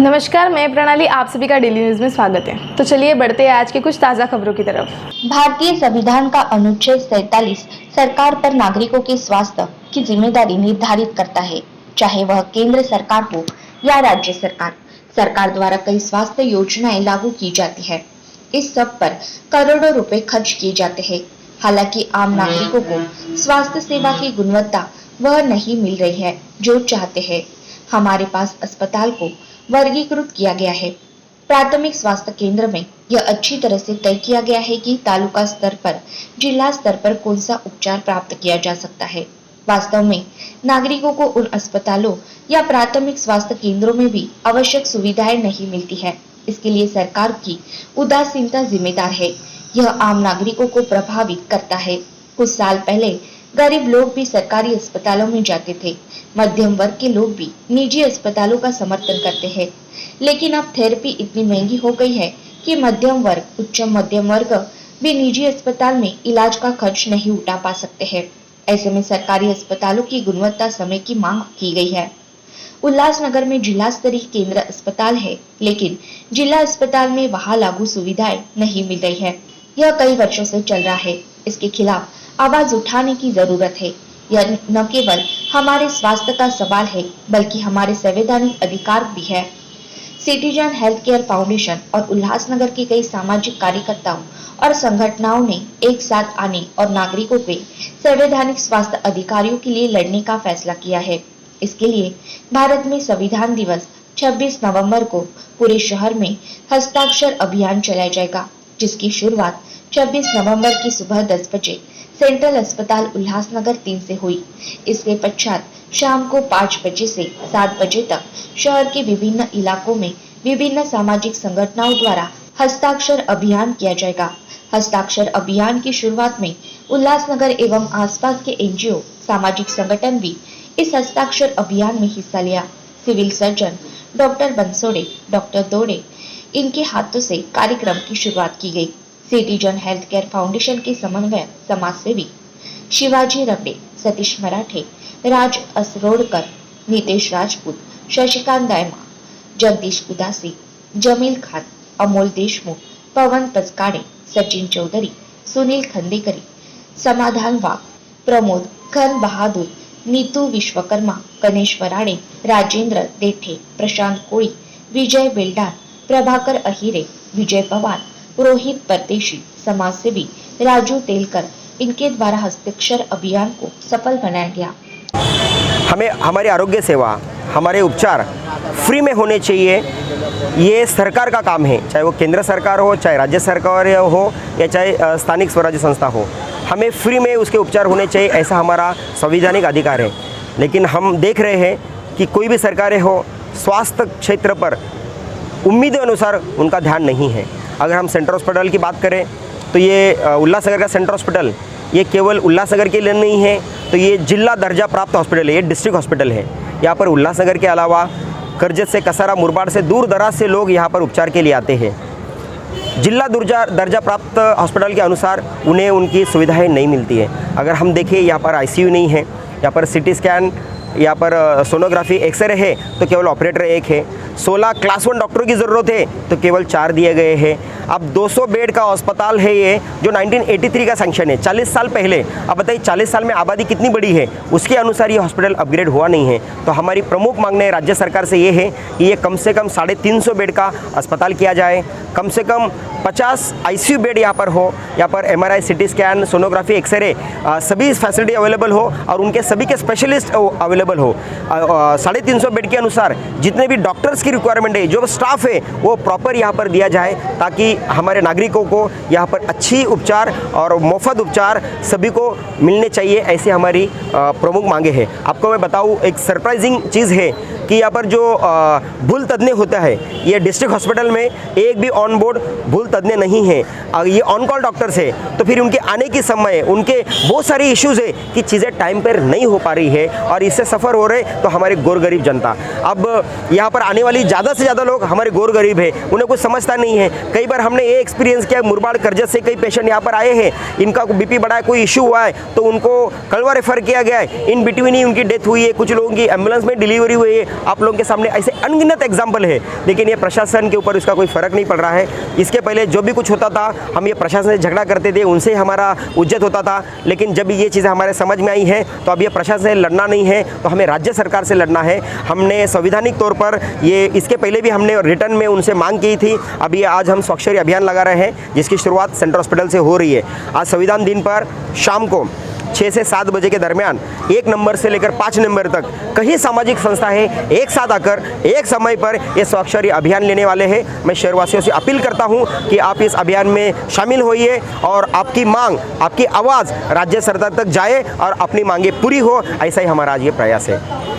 नमस्कार, मैं प्रणाली, आप सभी का डेली न्यूज में स्वागत है। तो चलिए बढ़ते हैं आज के कुछ ताज़ा खबरों की तरफ। भारतीय संविधान का अनुच्छेद 47 सरकार पर नागरिकों के स्वास्थ्य की जिम्मेदारी निर्धारित करता है, चाहे वह केंद्र सरकार हो या राज्य सरकार। सरकार द्वारा कई स्वास्थ्य योजनाएं लागू की जाती है। इस सब पर करोड़ों रुपए खर्च किए जाते हैं। हालांकि आम नागरिकों को स्वास्थ्य सेवा की गुणवत्ता वह नहीं मिल रही है जो चाहते हैं। हमारे पास अस्पताल को वर्गीकृत किया गया है। प्राथमिक स्वास्थ्य केंद्र में यह अच्छी तरह से तय किया गया है कि तालुका स्तर पर, जिला स्तर पर कौन सा उपचार प्राप्त किया जा सकता है। वास्तव में नागरिकों को उन अस्पतालों या प्राथमिक स्वास्थ्य केंद्रों में भी आवश्यक सुविधाएं नहीं मिलती है। इसके लिए सरकार की उदासीनता जिम्मेदार है। यह आम नागरिकों को प्रभावित करता है। कुछ साल पहले गरीब लोग भी सरकारी अस्पतालों में जाते थे। मध्यम वर्ग के लोग भी निजी अस्पतालों का समर्थन करते हैं। लेकिन अब थेरेपी इतनी महंगी हो गई है कि मध्यम वर्ग, उच्च मध्यम वर्ग भी निजी अस्पताल में इलाज का खर्च नहीं उठा पा सकते हैं। ऐसे में सरकारी अस्पतालों की गुणवत्ता समय की मांग की गई है। उल्लासनगर में जिला स्तरीय केंद्र अस्पताल है, लेकिन जिला अस्पताल में वहां लागू सुविधाएं नहीं मिल रही है। यह कई वर्षों से चल रहा है। इसके खिलाफ आवाज उठाने की जरूरत है। यह न केवल हमारे स्वास्थ्य का सवाल है, बल्कि हमारे संवैधानिक अधिकार भी है। सिटीजन हेल्थ केयर फाउंडेशन और उल्लासनगर के कई सामाजिक कार्यकर्ताओं और संगठनों ने एक साथ आने और नागरिकों के संवैधानिक स्वास्थ्य अधिकारियों के लिए लड़ने का फैसला किया है। इसके लिए भारत में संविधान दिवस 26 नवंबर को पूरे शहर में हस्ताक्षर अभियान चलाया जाएगा, जिसकी शुरुआत 26 नवंबर की सुबह 10 बजे सेंट्रल अस्पताल उल्लासनगर 3 से हुई। इसके पश्चात शाम को 5 बजे से 7 बजे तक शहर के विभिन्न इलाकों में विभिन्न सामाजिक संगठनों द्वारा हस्ताक्षर अभियान किया जाएगा। हस्ताक्षर अभियान की शुरुआत में उल्लासनगर एवं आसपास के एनजीओ, सामाजिक संगठन भी इस हस्ताक्षर अभियान में हिस्सा लिया। Civil surgeon doctor Bansode, doctor Dode, इनके हाथों से कार्यक्रम की शुरुआत की गई। सिटीजन हेल्थ केयर फाउंडेशन के समन्वयक समाजसेवी शिवाजी रबड़े, सतीश मराठे, राज असरोडकर, नितेश राजपूत, शशिकांत दायमा, जगदीश उदासी, जमील खान, अमोल देशमुख, पवन पचकाड़े, सचिन चौधरी, सुनील खंडेकरी, समाधान वाघ, प्रमोद खन बहादुर, नीतू विश्वकर्मा, गणेश वराड़े, राजेंद्र देठे, प्रशांत कोड़ी, विजय बेल्डार, प्रभाकर अहिरे, विजय पवार, रोहित परदेशी, समाजसेवी राजू तेलकर, इनके द्वारा हस्ताक्षर अभियान को सफल बनाया गया। हमें हमारी आरोग्य सेवा, हमारे उपचार फ्री में होने चाहिए। ये सरकार का काम है, चाहे वो केंद्र सरकार हो, चाहे राज्य सरकार हो, या चाहे स्थानिक स्वराज्य संस्था हो। हमें फ्री में उसके उपचार होने चाहिए, ऐसा हमारा संवैधानिक अधिकार है। लेकिन हम देख रहे हैं कि कोई भी सरकारें हो, स्वास्थ्य क्षेत्र पर उम्मीद अनुसार उनका ध्यान नहीं है। अगर हम सेंट्रल हॉस्पिटल की बात करें तो ये उल्लासनगर का सेंट्रल हॉस्पिटल ये केवल उल्लासनगर के लिए नहीं है, तो ये जिला दर्जा प्राप्त हॉस्पिटल है, ये डिस्ट्रिक्ट हॉस्पिटल है। यहाँ पर उल्लासनगर के अलावा करजत से, कसारा, मुरबाड से दूर दराज से लोग यहाँ पर उपचार के लिए आते हैं। जिला दर्जा प्राप्त हॉस्पिटल के अनुसार उन्हें उनकी सुविधाएं नहीं मिलती है। अगर हम देखें, यहाँ पर आईसीयू नहीं है, यहाँ पर सिटी स्कैन, यहाँ पर सोनोग्राफी, एक्सरे है तो केवल ऑपरेटर एक है। 16 क्लास 1 डॉक्टरों की ज़रूरत है तो केवल 4 दिए गए हैं। अब 200 बेड का अस्पताल है ये, जो 1983 का सैंक्शन है, 40 साल पहले। अब बताइए 40 साल में आबादी कितनी बड़ी है, उसके अनुसार ये हॉस्पिटल अपग्रेड हुआ नहीं है। तो हमारी प्रमुख मांगने राज्य सरकार से ये है कि ये कम से कम 350 बेड का अस्पताल किया जाए, कम से कम 50 आईसीयू बेड यहाँ पर हो, यहाँ पर MRI, CT scan, sonography, x ray सभी फैसिलिटी अवेलेबल हो और उनके सभी के स्पेशलिस्ट अवेलेबल हो। 350 बेड के अनुसार जितने भी डॉक्टर्स की रिक्वायरमेंट है, जो स्टाफ है, वो प्रॉपर यहाँ पर दिया जाए, ताकि हमारे नागरिकों को यहाँ पर अच्छी उपचार और मुफ्त उपचार सभी को मिलने चाहिए। ऐसे हमारी प्रमुख मांगे हैं। आपको मैं बताऊँ, एक सरप्राइजिंग चीज़ है कि यहाँ पर जो भूल तज्ञ होता है, ये डिस्ट्रिक्ट हॉस्पिटल में एक भी ऑन बोर्ड भूल तज्ञ नहीं है। ये ऑन कॉल डॉक्टर्स है, तो फिर उनके आने के समय उनके बहुत सारी इश्यूज़ है कि चीज़ें टाइम पर नहीं हो पा रही है और इससे सफ़र हो रहे तो हमारे गोर गरीब जनता। अब यहाँ पर आने वाली वाली ज़्यादा से ज़्यादा लोग हमारे गोर गरीब है, उन्हें कुछ समझता नहीं है। कई बार हमने ये एक्सपीरियंस किया, मुरबाड करजत से कई पेशेंट यहाँ पर आए हैं, इनका बीपी बढ़ा है, कोई इशू हुआ है तो उनको कलवा रेफर किया गया है, इन बिटवीन ही उनकी डेथ हुई है, कुछ लोगों की एम्बुलेंस में डिलीवरी हुई है। आप लोगों के सामने ऐसे अनगिनत एग्जाम्पल है, लेकिन ये प्रशासन के ऊपर इसका कोई फ़र्क नहीं पड़ रहा है। इसके पहले जो भी कुछ होता था हम ये प्रशासन से झगड़ा करते थे, उनसे हमारा उज्जत होता था, लेकिन जब ये चीज़ें हमारे समझ में आई हैं तो अब ये प्रशासन से लड़ना नहीं है, तो हमें राज्य सरकार से लड़ना है। हमने संवैधानिक तौर पर ये इसके पहले भी हमने रिटर्न में उनसे मांग की थी। अब ये आज हम स्वाक्षरी अभियान लगा रहे हैं, जिसकी शुरुआत सेंट्रल हॉस्पिटल से हो रही है। आज संविधान दिन पर शाम को 6 से 7 बजे के दरमियान 1 नंबर से लेकर 5 नंबर तक कई सामाजिक संस्थाएं एक साथ आकर एक समय पर ये स्वाक्षरी अभियान लेने वाले हैं। मैं शहरवासियों से अपील करता हूं कि आप इस अभियान में शामिल होइए और आपकी मांग, आपकी आवाज़ राज्य सरकार तक जाए और अपनी मांगें पूरी हो, ऐसा ही हमारा आज ये प्रयास है।